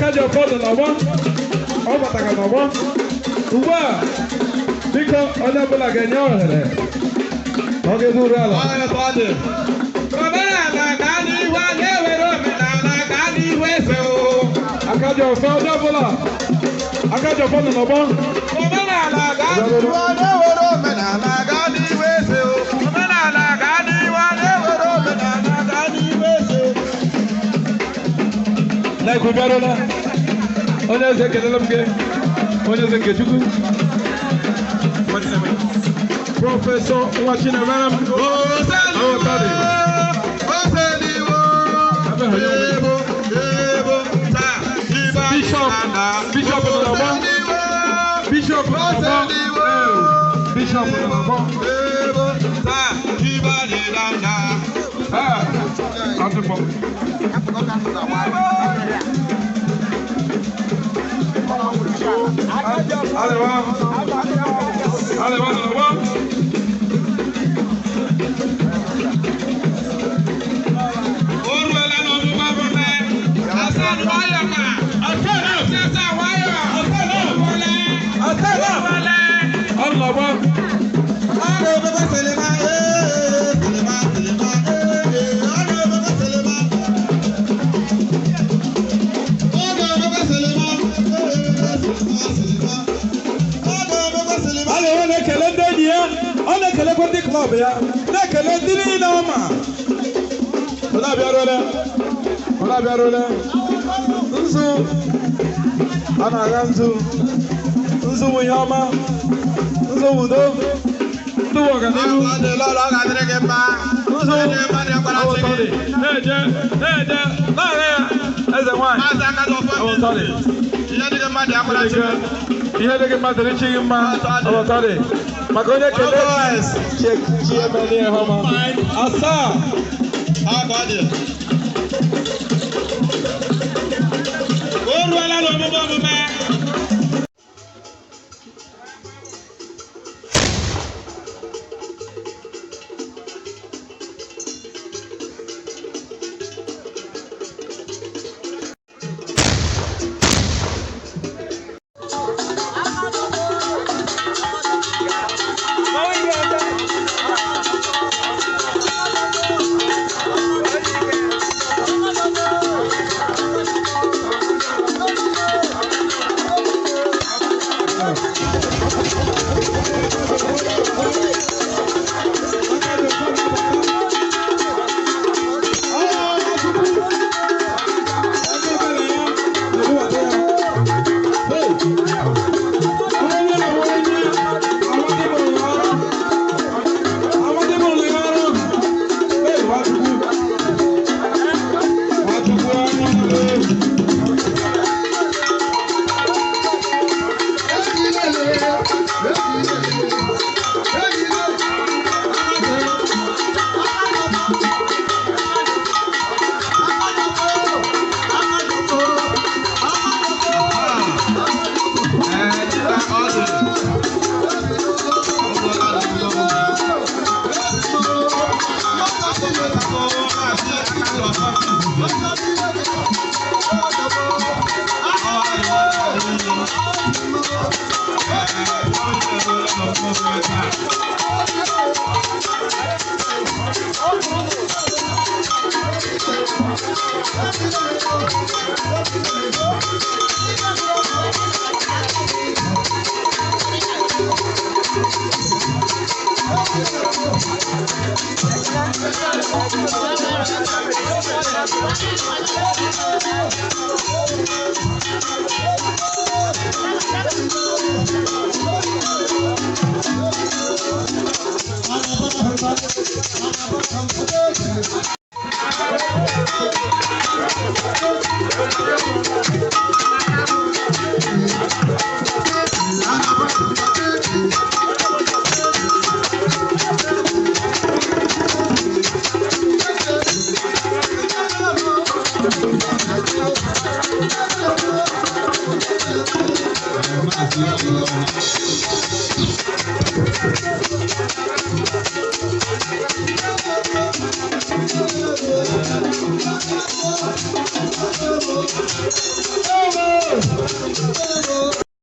akaji ọfọdụ n'ọgbọ ọ batara n'ọgbọ ugbu a biko onye ọbụla ga-enye ohere ọ ga-edu uru ala omenala ga n'ihu a na-ewere omenala ga n'ihu eze o akaji ọfọ onye ọbụla akaji ọfọdụ n'ọgbọ omenala ga n'ihu a na-ewere omenala ga n'ihu eze o omenala ga n'ihu a na-ewere omenala ga n'ihu eze na-ekwu bịarụla onye eze ekelele m gị onye eze Nkechukwu prọfesọ nwa Chinemerem Bishop Nọgbọ ndị klọb ya na-ekele ndị niile ọma ọna-abịarụle nzu a na-agha nzu bụ ihe ọma nzu udo ndụ ọganihu nzu na-eje na-agha ya eze nwanyị ihe dịghị mmadụ echighị mma ọbọtọrị maka onye kele chi emeli ihe ọma asaa o ruola n'omume omume Oh,